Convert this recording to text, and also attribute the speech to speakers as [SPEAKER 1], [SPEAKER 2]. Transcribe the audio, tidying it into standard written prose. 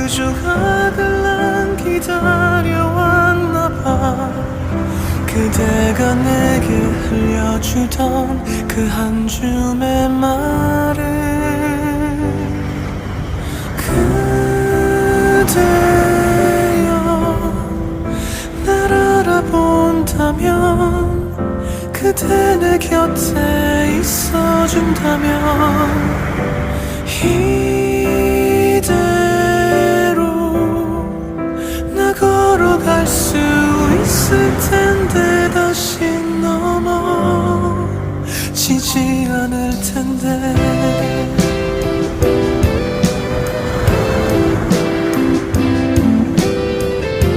[SPEAKER 1] 그저 하길만 기다려왔나 봐. 그대가 내게 흘려주던 그 한 줌의 말을 그대여 날 알아본다면 그대 내 곁에 있어준다면 이대로 나 걸어갈 수 있을 텐데 다시 넘어지지 않을 텐데